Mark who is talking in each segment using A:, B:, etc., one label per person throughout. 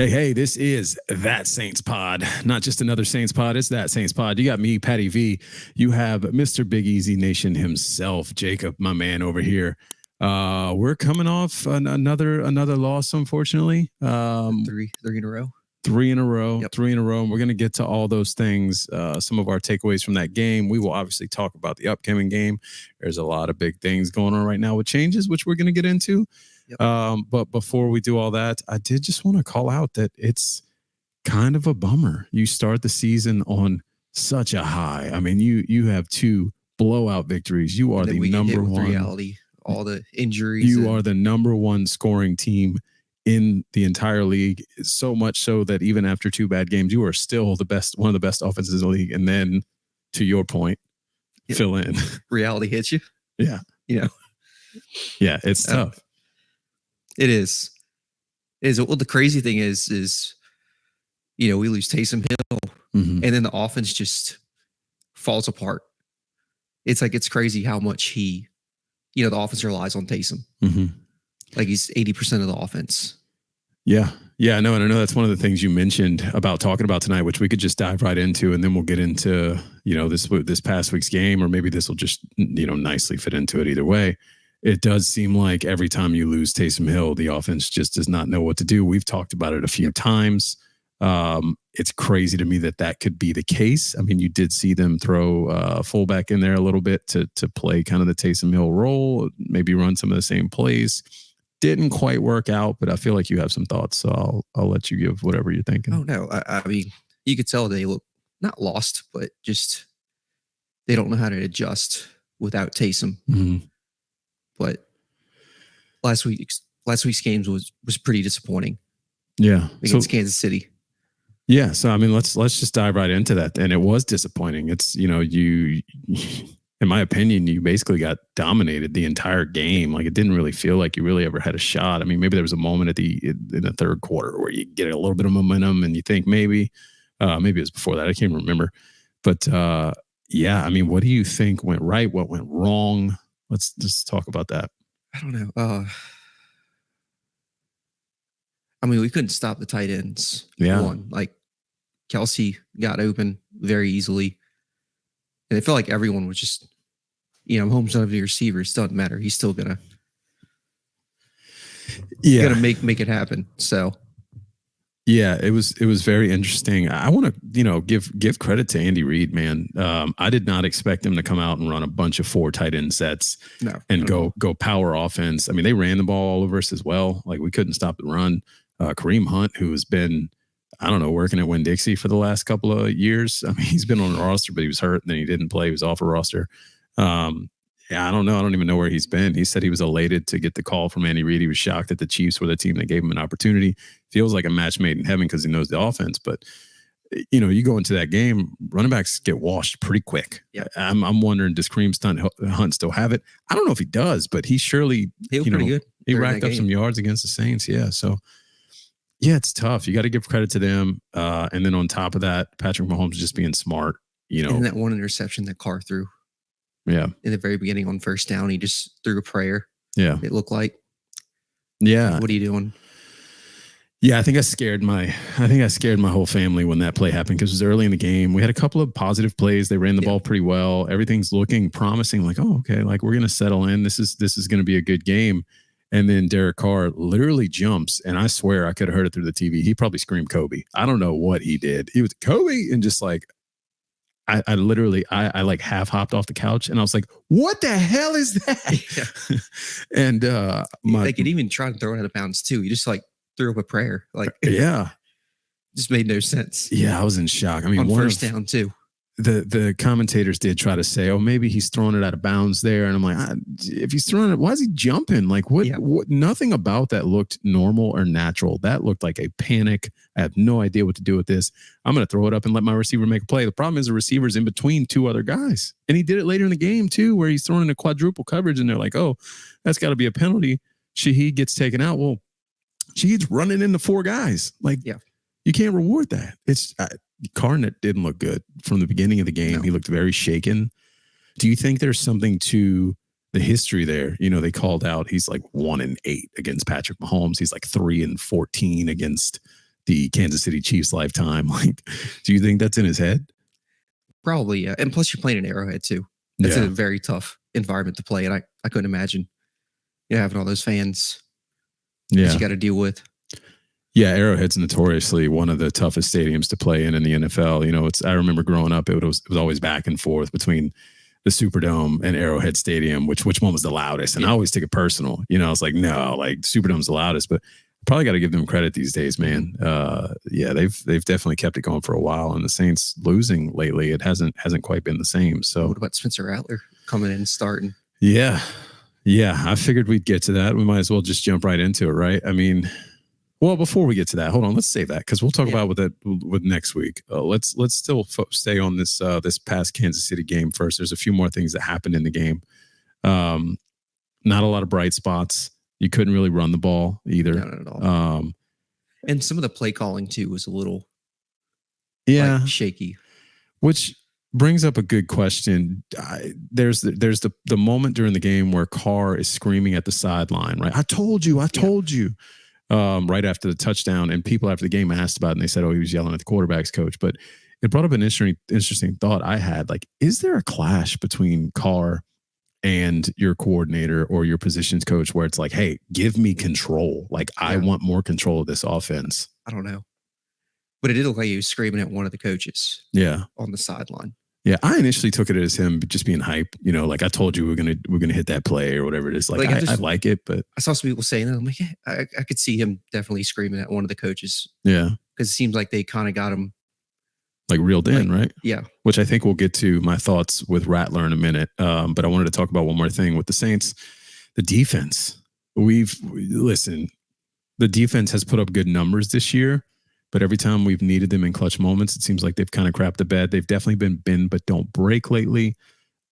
A: Hey, this is That Saints Pod. Not just another Saints Pod, it's That Saints Pod. You got me, Patty V. You have Mr. Big Easy Nation himself, Jacob, my man over here. We're coming off another loss, unfortunately.
B: Three in a row.
A: Three in a row. And we're going to get to all those things, some of our takeaways from that game. We will obviously talk about the upcoming game. There's a lot of big things going on right now with changes, which we're going to get into. Yep. But before we do all that, I did just want to call out that it's kind of a bummer. You start the season on such a high. I mean, you have two blowout victories. You are the number one.
B: Reality, all the injuries.
A: You are the number one scoring team in the entire league. So much so that even after two bad games, you are still one of the best offenses in the league. And then, to your point, fill in.
B: Reality hits you.
A: Yeah. Yeah, it's tough.
B: It is. Well, the crazy thing is we lose Taysom Hill, and then the offense just falls apart. It's crazy how much the offense relies on Taysom. Like he's 80% of the offense. Yeah.
A: I know. And I know that's one of the things you mentioned about talking about tonight, which we could just dive right into, and then we'll get into, this past week's game, or maybe this will just, nicely fit into it either way. It does seem like every time you lose Taysom Hill, the offense just does not know what to do. We've talked about it a few times. It's crazy to me that could be the case. I mean, you did see them throw fullback in there a little bit to play kind of the Taysom Hill role, maybe run some of the same plays. Didn't quite work out, but I feel like you have some thoughts, so I'll let you give whatever you're thinking.
B: Oh, no. I mean, you could tell they look not lost, but just they don't know how to adjust without Taysom. But last week's games was pretty disappointing.
A: Yeah,
B: against Kansas City.
A: Yeah, so I mean, let's just dive right into that. And it was disappointing. It's you, in my opinion, you basically got dominated the entire game. Like it didn't really feel like you really ever had a shot. I mean, maybe there was a moment in the third quarter where you get a little bit of momentum and you think maybe it was before that. I can't remember. But yeah, I mean, what do you think went right? What went wrong? Let's just talk about that.
B: I don't know. I mean, we couldn't stop the tight ends.
A: Yeah.
B: Like Kelsey got open very easily. And it felt like everyone was just, Mahomes of the receivers doesn't matter. He's still gonna make it happen. So
A: yeah, it was very interesting. I want to, give credit to Andy Reid, man. I did not expect him to come out and run a bunch of 4 tight end sets and go power offense. I mean, they ran the ball all over us as well. Like we couldn't stop the run. Kareem Hunt, who has been, working at Winn-Dixie for the last couple of years. I mean, he's been on the roster, but he was hurt and then he didn't play. He was off a roster. I don't know. I don't even know where he's been. He said he was elated to get the call from Andy Reid. He was shocked that the Chiefs were the team that gave him an opportunity. Feels like a match made in heaven because he knows the offense. But, you go into that game, running backs get washed pretty quick.
B: Yeah.
A: I'm wondering, does Kareem Hunt still have it? I don't know if he does, but he surely,
B: pretty good.
A: He racked up some yards against the Saints. Yeah. So, yeah, it's tough. You got to give credit to them. And then on top of that, Patrick Mahomes just being smart,
B: And that one interception that Carr threw.
A: Yeah.
B: In the very beginning on first down, he just threw a prayer.
A: Yeah.
B: It looked like.
A: Yeah.
B: What are you doing?
A: Yeah, I think I scared my whole family when that play happened because it was early in the game. We had a couple of positive plays. They ran the ball pretty well. Everything's looking promising. Like, oh, okay, like we're gonna settle in. This is gonna be a good game. And then Derek Carr literally jumps, and I swear I could have heard it through the TV. He probably screamed Kobe. I don't know what he did. He was Kobe, and just like I literally like half hopped off the couch, and I was like, "What the hell is that?"
B: Yeah.
A: And
B: they could even try to throw it out of bounds too. He just threw up a prayer, just made no sense.
A: Yeah, I was in shock. I mean,
B: on first down too.
A: The commentators did try to say, oh, maybe he's throwing it out of bounds there. And I'm like, if he's throwing it, why is he jumping? Like what nothing about that looked normal or natural. That looked like a panic. I have no idea what to do with this. I'm going to throw it up and let my receiver make a play. The problem is the receiver's in between 2 other guys. And he did it later in the game too, where he's throwing in a quadruple coverage and they're like, oh, that's got to be a penalty. Shaheed gets taken out. Well, Shaheed's running into 4 guys. Like, you can't reward that. It's Carr didn't look good from the beginning of the game. No. He looked very shaken. Do you think there's something to the history there? They called out he's like 1-8 against Patrick Mahomes. He's like 3-14 against the Kansas City Chiefs lifetime. Like, do you think that's in his head?
B: Probably, yeah. And plus, you're playing an Arrowhead too. It's a very tough environment to play, and I couldn't imagine having all those fans that you got to deal with.
A: Yeah, Arrowhead's notoriously one of the toughest stadiums to play in the NFL. You know, I remember growing up, it was always back and forth between the Superdome and Arrowhead Stadium, which one was the loudest. And I always take it personal. You know, I was like, no, like Superdome's the loudest, but probably got to give them credit these days, man. Yeah, they've definitely kept it going for a while, and the Saints losing lately, it hasn't quite been the same. So
B: what about Spencer Rattler coming in and starting?
A: Yeah, I figured we'd get to that. We might as well just jump right into it, right? I mean, well, before we get to that, hold on, let's save that because we'll talk about with next week. Let's still stay on this this past Kansas City game first. There's a few more things that happened in the game. Not a lot of bright spots. You couldn't really run the ball either.
B: Not at all. And some of the play calling too was a little shaky.
A: Which brings up a good question. There's the moment during the game where Carr is screaming at the sideline, right? I told you. Right after the touchdown, and people after the game asked about it, and they said, oh, he was yelling at the quarterback's coach. But it brought up an interesting thought I had. Like, is there a clash between Carr and your coordinator or your positions coach where it's like, hey, give me control. Like, I want more control of this offense.
B: I don't know. But it did look like he was screaming at one of the coaches.
A: Yeah.
B: On the sideline.
A: Yeah. I initially took it as him just being hype. You know, like I told you, we're gonna hit that play or whatever it is. Like I like it, but
B: I saw some people saying that. I'm like, yeah, I could see him definitely screaming at one of the coaches.
A: Yeah.
B: Because it seems like they kind of got him
A: like reeled in, right?
B: Yeah.
A: Which I think we'll get to my thoughts with Rattler in a minute. But I wanted to talk about one more thing with the Saints. The defense. The defense has put up good numbers this year, but every time we've needed them in clutch moments, it seems like they've kind of crapped the bed. They've definitely been bend but don't break lately.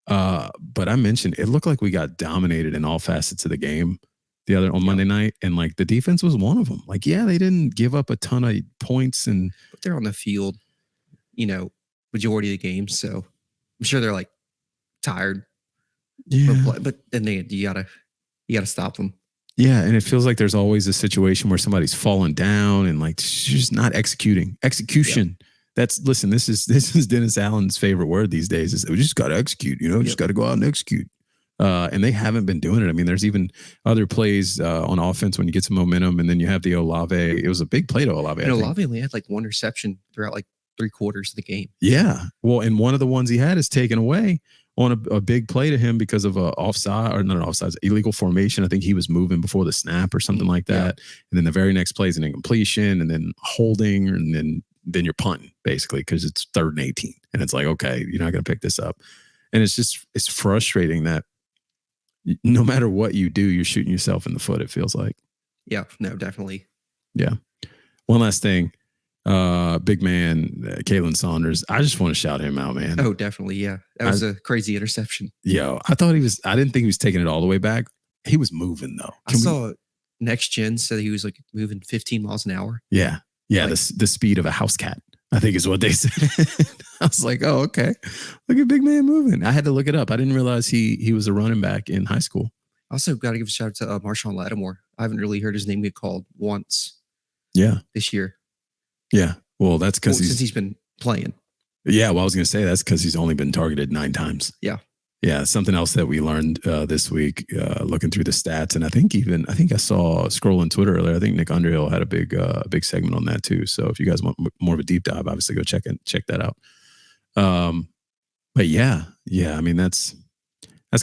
A: But I mentioned it looked like we got dominated in all facets of the game on Monday night, and like the defense was one of them. Like, yeah, they didn't give up a ton of points,
B: but they're on the field, majority of the game, so I'm sure they're like tired.
A: Yeah,
B: but then you gotta stop them.
A: Yeah, and it feels like there's always a situation where somebody's falling down and like just not execution. Yeah. This is Dennis Allen's favorite word these days is we just got to execute, just got to go out and execute. And they haven't been doing it. I mean, there's even other plays on offense when you get some momentum, and then you have the Olave. It was a big play to Olave.
B: And Olave only had like one reception throughout like 3/4 of the game.
A: Yeah. Well, and one of the ones he had is taken away on a big play to him because of a offside or not an offside, illegal formation. I think he was moving before the snap or something like that. Yeah. And then the very next play is an incompletion and then holding, and then you're punting basically because it's 3rd and 18. And it's like, okay, you're not going to pick this up. And it's frustrating that no matter what you do, you're shooting yourself in the foot, it feels like.
B: Yeah, no, definitely.
A: Yeah. One last thing. Big man, Kalen Saunders. I just want to shout him out, man.
B: Oh, definitely. Yeah. That was a crazy interception.
A: Yo, I didn't think he was taking it all the way back. He was moving though.
B: I saw Next Gen said he was like moving 15 miles an hour.
A: Yeah. Yeah. Like, the speed of a house cat, I think is what they said. I was like, oh, okay. Look at big man moving. I had to look it up. I didn't realize he was a running back in high school.
B: Also got to give a shout out to Marshawn Lattimore. I haven't really heard his name get called once.
A: Yeah.
B: This year.
A: Yeah. Well, that's because
B: since he's been playing.
A: Yeah. Well, I was going to say that's because he's only been targeted 9 times.
B: Yeah.
A: Yeah. Something else that we learned this week, looking through the stats. And I think I saw scrolling Twitter earlier. I think Nick Underhill had a big segment on that too. So if you guys want more of a deep dive, obviously go check that out. But yeah. I mean, that's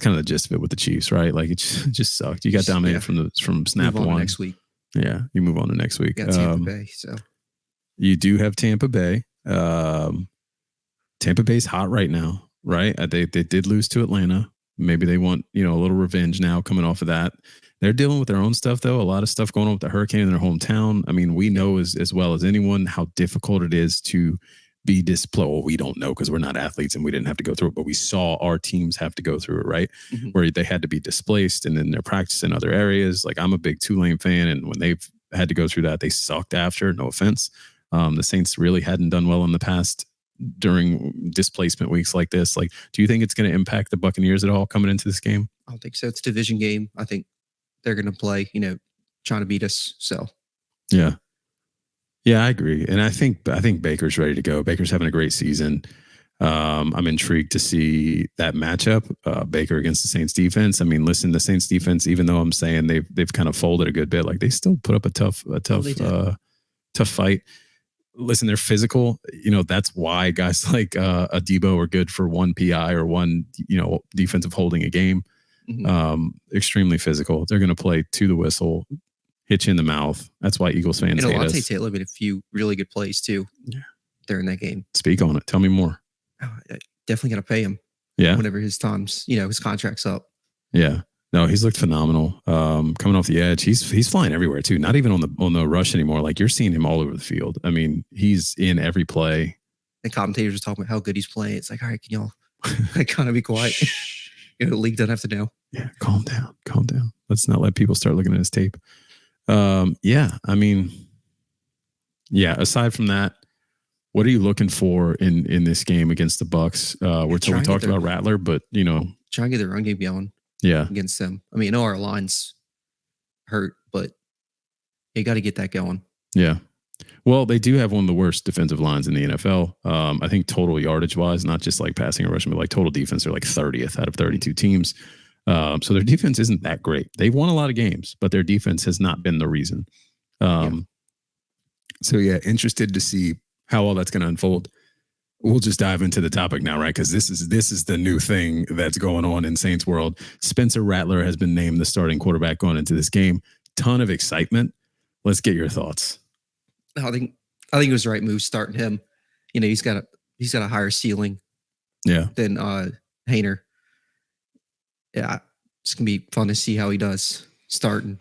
A: kind of the gist of it with the Chiefs, right? Like it just sucked. You got dominated from snap
B: move on
A: one.
B: Next week.
A: Yeah. You move on to next week.
B: Tampa Bay. So.
A: You do have Tampa Bay. Tampa Bay's hot right now, right? They did lose to Atlanta. Maybe they want, a little revenge now coming off of that. They're dealing with their own stuff, though. A lot of stuff going on with the hurricane in their hometown. I mean, we know as well as anyone how difficult it is to be displaced. Well, we don't know because we're not athletes and we didn't have to go through it, but we saw our teams have to go through it, right? Mm-hmm. Where they had to be displaced and then they're practicing other areas. Like I'm a big Tulane fan, and when they've had to go through that, they sucked after. No offense. The Saints really hadn't done well in the past during displacement weeks like this. Like, do you think it's going to impact the Buccaneers at all coming into this game?
B: I don't think so. It's a division game. I think they're going to play, trying to beat us. So,
A: yeah. Yeah, I agree. And I think Baker's ready to go. Baker's having a great season. I'm intrigued to see that matchup, Baker against the Saints defense. I mean, listen, the Saints defense, even though I'm saying they've kind of folded a good bit, like they still put up a tough fight. Listen, they're physical. You know, that's why guys like a Debo are good for one PI or one, defensive holding a game. Mm-hmm. Extremely physical. They're going to play to the whistle, hit you in the mouth. That's why Eagles fans hate us.
B: And Taylor made a few really good plays too. Yeah, during that game.
A: Speak on it. Tell me more.
B: Definitely going to pay him.
A: Yeah.
B: Whenever his contract's up.
A: Yeah. No, he's looked phenomenal. Coming off the edge, he's flying everywhere too. Not even on the rush anymore. Like you're seeing him all over the field. I mean, he's in every play.
B: The commentators are talking about how good he's playing. It's like, all right, can y'all kind of be quiet? The league doesn't have to know.
A: Yeah, calm down. Let's not let people start looking at his tape. Yeah, I mean, yeah. Aside from that, what are you looking for in this game against the Bucs? We talked about Rattler, but
B: try and get the run game going.
A: Yeah,
B: against them. I mean, I know our line's hurt, but you got to get that going.
A: Yeah. Well, they do have one of the worst defensive lines in the NFL. I think total yardage wise, not just like passing or rushing, but like total defense, they're like 30th out of 32 teams. So their defense isn't that great. They've won a lot of games, but their defense has not been the reason. So yeah, interested to see how all that's going to unfold. We'll just dive into the topic now, right? Because this is the new thing that's going on in Saints world. Spencer Rattler has been named the starting quarterback going into this game. Ton of excitement. Let's get your thoughts.
B: I think it was the right move starting him. He's got a higher ceiling.
A: Yeah.
B: Than Haener. Yeah, it's gonna be fun to see how he does starting.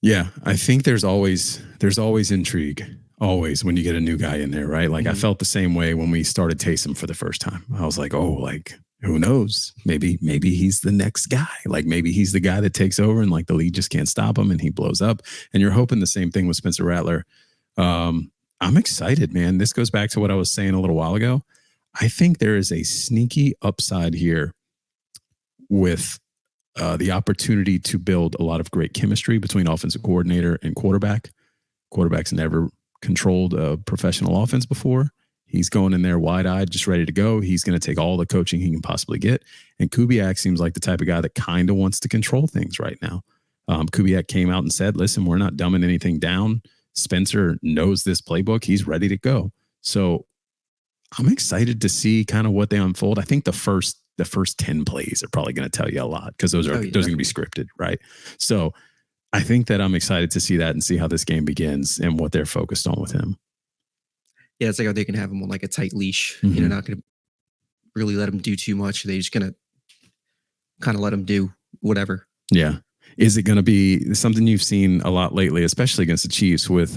A: Yeah, I think there's always intrigue. Always when you get a new guy in there, right? Like I felt the same way when we started Taysom for the first time. I was like, oh, like who knows? Maybe he's the next guy. Like maybe he's the guy that takes over and like the league just can't stop him and he blows up. And you're hoping the same thing with Spencer Rattler. I'm excited, man. This goes back to what I was saying a little while ago. I think there is a sneaky upside here with the opportunity to build a lot of great chemistry between offensive coordinator and quarterback. Quarterback's never controlled a professional offense before. He's going in there wide-eyed, just ready to go. He's going to take all the coaching he can possibly get. And Kubiak seems like the type of guy that kind of wants to control things right now. Kubiak came out and said, listen, we're not dumbing anything down. Spencer knows this playbook. He's ready to go. So I'm excited to see kind of what they unfold. I think the first 10 plays are probably going to tell you a lot because those are going to be scripted, right? So I think that I'm excited to see that and see how this game begins and what they're focused on with him.
B: Yeah, it's like how they can have him on like a tight leash. Mm-hmm. Not going to really let him do too much. They're just going to kind of let him do whatever.
A: Yeah. Is it going to be something you've seen a lot lately, especially against the Chiefs with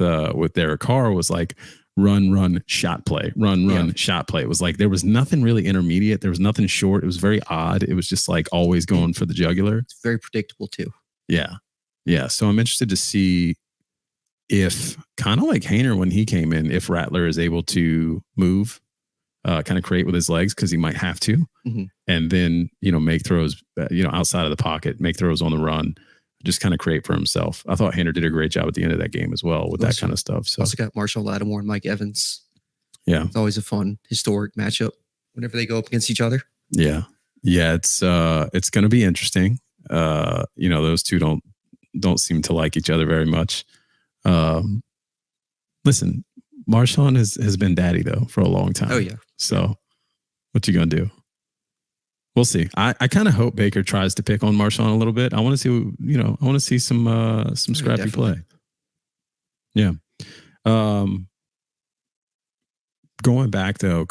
A: Derek Carr was like run, shot play, run, shot play. It was like there was nothing really intermediate. There was nothing short. It was very odd. It was just like always going for the jugular.
B: It's very predictable too.
A: Yeah. Yeah. So I'm interested to see if kind of like Haener when he came in, if Rattler is able to move, kind of create with his legs because he might have to, and then, make throws, outside of the pocket, make throws on the run, just kind of create for himself. I thought Haener did a great job at the end of that game as well with that kind of stuff. So
B: also got Marshall Lattimore and Mike Evans.
A: Yeah.
B: It's always a fun historic matchup whenever they go up against each other.
A: Yeah. Yeah. It's going to be interesting. Those two don't seem to like each other very much. Listen, Marshawn has been daddy though for a long time.
B: Oh yeah.
A: So what you gonna do? We'll see. I kind of hope Baker tries to pick on Marshawn a little bit. I want to see some scrappy play. Yeah. Going back to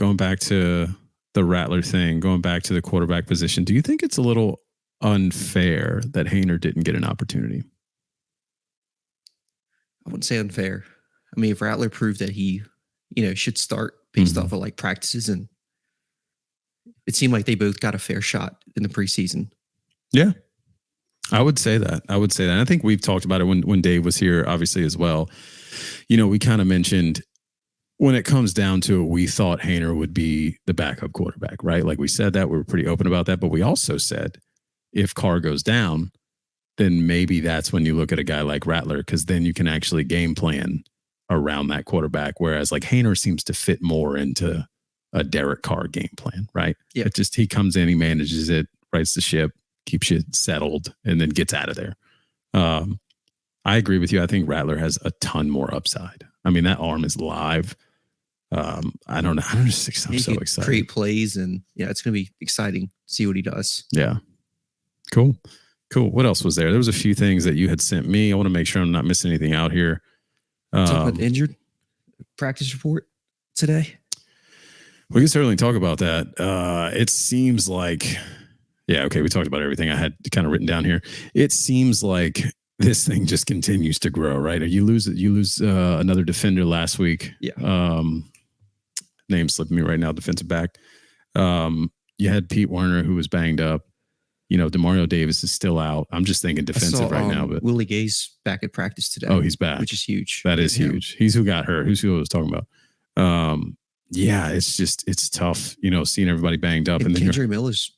A: the Rattler thing, going back to the quarterback position, do you think it's a little unfair that Haener didn't get an opportunity?
B: I wouldn't say unfair. I mean, if Rattler proved that he, should start based off of like practices, and it seemed like they both got a fair shot in the preseason.
A: Yeah, I would say that. And I think we've talked about it when Dave was here, obviously as well. We kind of mentioned when it comes down to it, we thought Haener would be the backup quarterback, right? Like we said that, we were pretty open about that, but we also said if Carr goes down, then maybe that's when you look at a guy like Rattler, because then you can actually game plan around that quarterback, whereas like Haener seems to fit more into a Derek Carr game plan, right?
B: Yeah.
A: It just, he comes in, he manages it, rights the ship, keeps you settled, and then gets out of there. I agree with you. I think Rattler has a ton more upside. I mean, that arm is live. I don't know. I'm so excited.
B: Create plays, and it's going to be exciting to see what he does.
A: Yeah. Cool. What else was there? There was a few things that you had sent me. I want to make sure I'm not missing anything out here.
B: Talk about injured practice report today.
A: We can certainly talk about that. It seems like, we talked about everything I had kind of written down here. It seems like this thing just continues to grow, right? You lose another defender last week.
B: Yeah.
A: Name slipping me right now, defensive back. You had Pete Werner, who was banged up. DeMario Davis is still out. I'm just thinking defensive right now. But
B: Willie Gay's back at practice today.
A: Oh, he's back,
B: which is huge.
A: That is huge. He's who got hurt. Who's who I was talking about. It's tough. Seeing everybody banged up.
B: And then Kendry Miller's,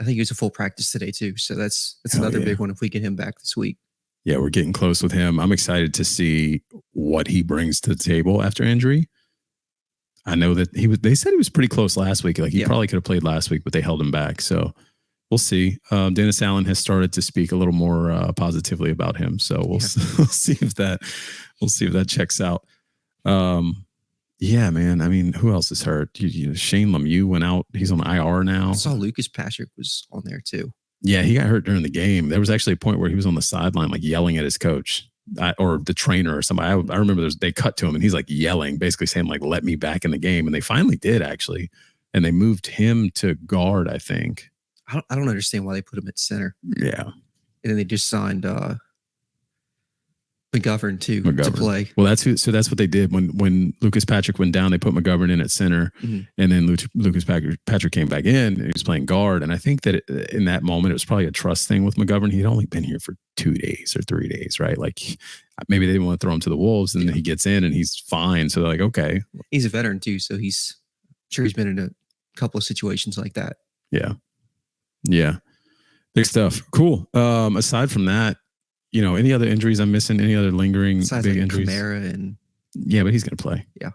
B: I think he was a full practice today too. So that's another big one if we get him back this week.
A: Yeah, we're getting close with him. I'm excited to see what he brings to the table after injury. I know that they said he was pretty close last week. Like he probably could have played last week, but they held him back. So we'll see. Dennis Allen has started to speak a little more positively about him. So we'll see if that checks out. Yeah, man. I mean, who else is hurt? Shane Lemieux went out. He's on IR now.
B: I saw Lucas Patrick was on there too.
A: Yeah, he got hurt during the game. There was actually a point where he was on the sideline, like yelling at his coach or the trainer or somebody. I remember they cut to him and he's like yelling, basically saying like, "Let me back in the game." And they finally did actually, and they moved him to guard. I think.
B: I don't understand why they put him at center.
A: Yeah,
B: and then they just signed McGovern to play.
A: Well, that's what they did when Lucas Patrick went down. They put McGovern in at center, and then Lucas Patrick came back in. And he was playing guard, and I think that in that moment it was probably a trust thing with McGovern. He'd only been here for 2 days or 3 days, right? Like maybe they didn't want to throw him to the wolves, and then he gets in and he's fine. So they're like, okay,
B: he's a veteran too, so he's he's been in a couple of situations like that.
A: Yeah, big stuff. Cool. Aside from that. Any other injuries I'm missing? Any other lingering big injuries?
B: Kamara
A: but he's going to play.
B: Yeah.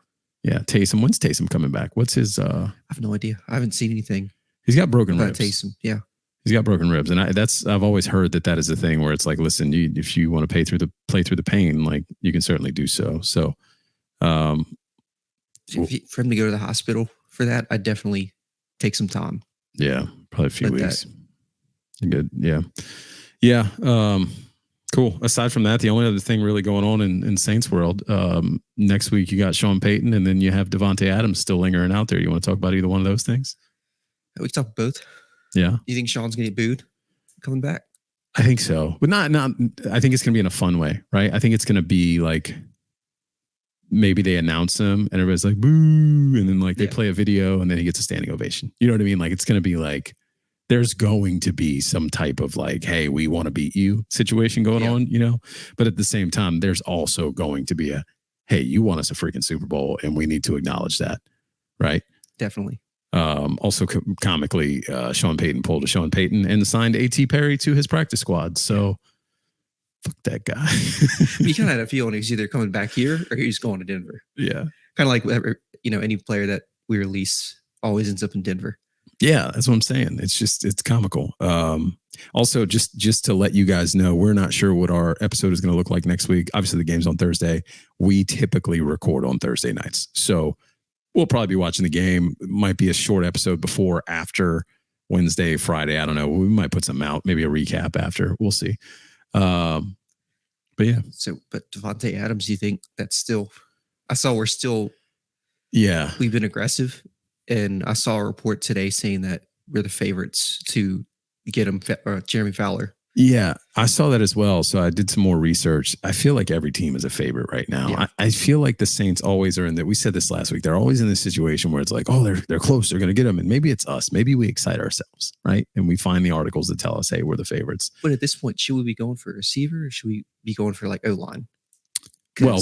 A: Taysom. When's Taysom coming back? What's his?
B: I have no idea. I haven't seen anything.
A: He's got broken ribs.
B: Taysom. Yeah.
A: He's got broken ribs, and I've always heard that is a thing where it's like, listen, if you want to play through the pain, like you can certainly do so. So,
B: for him to go to the hospital for that, I'd definitely take some time.
A: Yeah, probably a few weeks. Good. Yeah. Cool. Aside from that, the only other thing really going on in Saints world, next week you got Sean Payton, and then you have Devontae Adams still lingering out there. You want to talk about either one of those things?
B: We can talk both.
A: Yeah.
B: You think Sean's going to get booed coming back?
A: I think so, but not. I think it's going to be in a fun way, right? I think it's going to be like maybe they announce him and everybody's like boo, and then like they play a video and then he gets a standing ovation. You know what I mean? Like it's going to be like. There's going to be some type of like, hey, we want to beat you situation going on, but at the same time, there's also going to be a, hey, you won us a freaking Super Bowl and we need to acknowledge that. Right.
B: Definitely.
A: Also comically, Sean Payton pulled a Sean Payton and signed A.T. Perry to his practice squad. So fuck that guy.
B: You kind of had a feeling he's either coming back here or he's going to Denver.
A: Yeah.
B: Kind of like, any player that we release always ends up in Denver.
A: Yeah, that's what I'm saying. It's comical. Also, just to let you guys know, we're not sure what our episode is going to look like next week. Obviously, the game's on Thursday. We typically record on Thursday nights. So we'll probably be watching the game. It might be a short episode before, after Wednesday, Friday. I don't know. We might put something out, maybe a recap after. We'll see. But yeah.
B: But Devontae Adams, do you think that's still... I saw we're still...
A: Yeah.
B: We've been aggressive. And I saw a report today saying that we're the favorites to get him Jeremy Fowler.
A: Yeah, I saw that as well. So I did some more research. I feel like every team is a favorite right now. Yeah. I feel like the Saints always are in that. We said this last week. They're always in this situation where it's like, oh, they're close. They're going to get them. And maybe it's us. Maybe we excite ourselves, right? And we find the articles that tell us, hey, we're the favorites.
B: But at this point, should we be going for a receiver or should we be going for like O-line?
A: Well,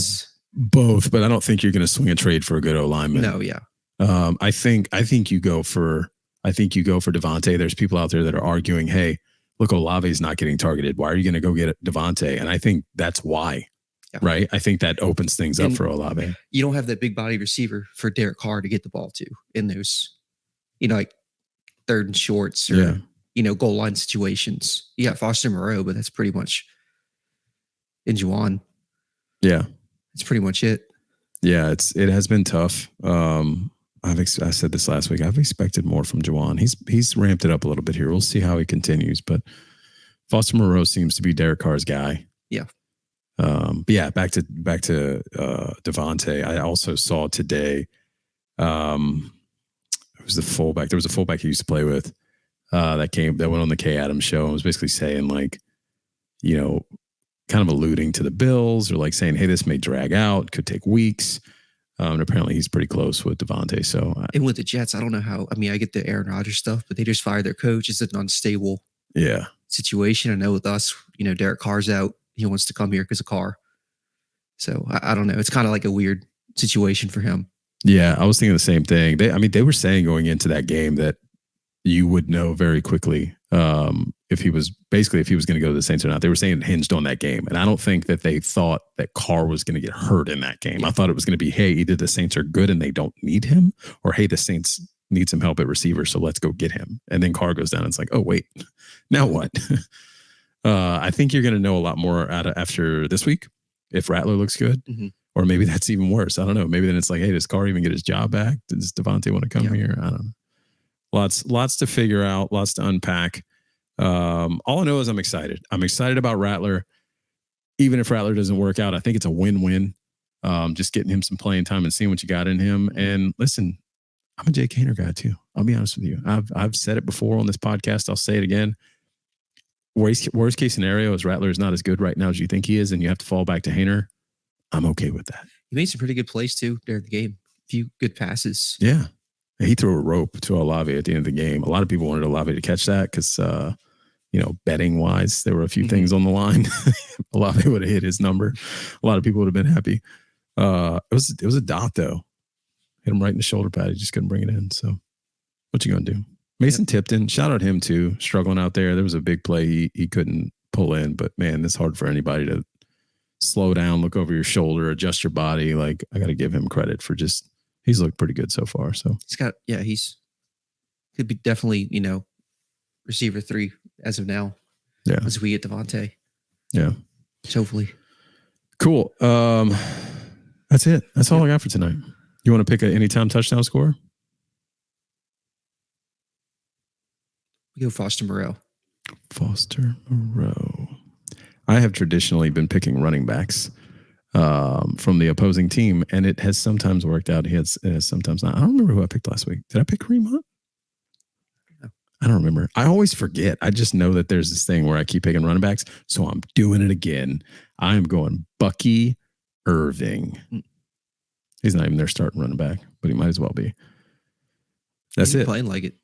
A: both. But I don't think you're going to swing a trade for a good O-lineman.
B: No, yeah.
A: I think you go for Devontae. There's people out there that are arguing, hey, look, Olave's not getting targeted. Why are you going to go get Devontae? And I think that's why. right? I think that opens things up for Olave.
B: You don't have that big body receiver for Derek Carr to get the ball to in those, like third and shorts or, goal line situations. You got Foster Moreau, but that's pretty much in Juwan.
A: Yeah.
B: That's pretty much it.
A: Yeah, it has been tough. I said this last week. I've expected more from Juwan. He's ramped it up a little bit here. We'll see how he continues, but Foster Moreau seems to be Derek Carr's guy.
B: Yeah.
A: But yeah, back to Devontae. I also saw today. It was the fullback. There was a fullback he used to play with that went on the Kay Adams show and was basically saying kind of alluding to the Bills or like saying, hey, this may drag out, could take weeks. And apparently he's pretty close with Devontae. So,
B: and with the Jets, I don't know how. I mean, I get the Aaron Rodgers stuff, but they just fired their coach. It's an unstable situation. I know with us, Derek Carr's out. He wants to come here because of Carr. So I don't know. It's kind of like a weird situation for him.
A: Yeah, I was thinking the same thing. They were saying going into that game that you would know very quickly if he was going to go to the Saints or not. They were saying it hinged on that game. And I don't think that they thought that Carr was going to get hurt in that game. I thought it was going to be, hey, either the Saints are good and they don't need him, or hey, the Saints need some help at receiver, so let's go get him. And then Carr goes down and it's like, oh, wait, now what? I think you're going to know a lot more after this week if Rattler looks good. Mm-hmm. Or maybe that's even worse. I don't know. Maybe then it's like, hey, does Carr even get his job back? Does Devontae want to come here? I don't know. Lots to figure out, lots to unpack. All I know is I'm excited. I'm excited about Rattler. Even if Rattler doesn't work out, I think it's a win-win. Just getting him some playing time and seeing what you got in him. And listen, I'm a Jake Haener guy too. I'll be honest with you. I've said it before on this podcast. I'll say it again. Worst case scenario is Rattler is not as good right now as you think he is, and you have to fall back to Haener. I'm okay with that.
B: He made some pretty good plays too during the game. A few good passes.
A: Yeah. He threw a rope to Olave at the end of the game. A lot of people wanted Olave to catch that because, betting wise, there were a few things on the line. Olave would have hit his number. A lot of people would have been happy. It was a dot though. Hit him right in the shoulder pad. He just couldn't bring it in. So what you going to do? Mason Tipton, shout out him too. Struggling out there. There was a big play he couldn't pull in, but man, it's hard for anybody to slow down, look over your shoulder, adjust your body. Like, I got to give him credit for he's looked pretty good so far. So
B: he's could be definitely, receiver 3 as of now.
A: Yeah.
B: As we get Devontae.
A: Yeah.
B: Hopefully.
A: Cool. That's it. That's all I got for tonight. You want to pick an anytime touchdown score?
B: We go Foster Moreau.
A: Foster Moreau. I have traditionally been picking running backs from the opposing team, and it has sometimes worked out. It has sometimes not. I don't remember who I picked last week. Did I pick Kareem Hunt? No. I don't remember. I always forget. I just know that there's this thing where I keep picking running backs, so I'm doing it again. I am going Bucky Irving. He's not even their starting running back, but he might as well be. That's it.
B: Playing like it.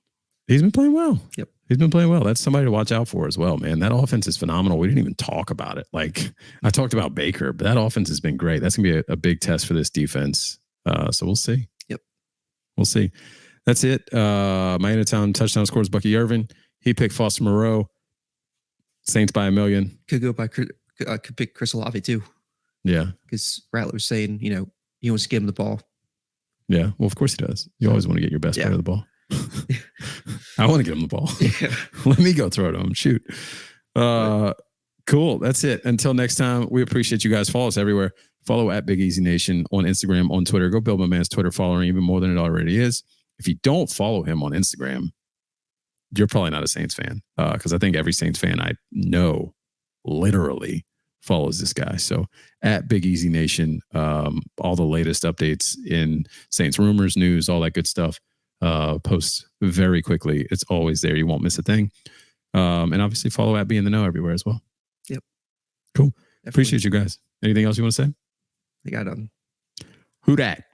A: He's been playing well.
B: Yep.
A: He's been playing well. That's somebody to watch out for as well, man. That offense is phenomenal. We didn't even talk about it. Like, I talked about Baker, but that offense has been great. That's going to be a big test for this defense. So we'll see.
B: Yep.
A: We'll see. That's it. My anytime touchdown scores Bucky Irvin. He picked Foster Moreau. Saints by 1 million.
B: Could pick Chris Olave too.
A: Yeah.
B: Because Rattler was saying, he wants to give him the ball.
A: Yeah. Well, of course he does. You always want to get your best player the ball. I want to get him the ball. Yeah. Let me go throw it to him. Shoot. Cool. That's it. Until next time, we appreciate you guys. Follow us everywhere. Follow at Big Easy Nation on Instagram, on Twitter. Go build my man's Twitter following even more than it already is. If you don't follow him on Instagram, you're probably not a Saints fan, because I think every Saints fan I know literally follows this guy. So at Big Easy Nation, all the latest updates in Saints rumors, news, all that good stuff. Post very quickly. It's always there. You won't miss a thing. And obviously follow at Be in the Know everywhere as well.
B: Yep.
A: Cool. Definitely. Appreciate you guys. Anything else you want to say?
B: I got
A: Who dat?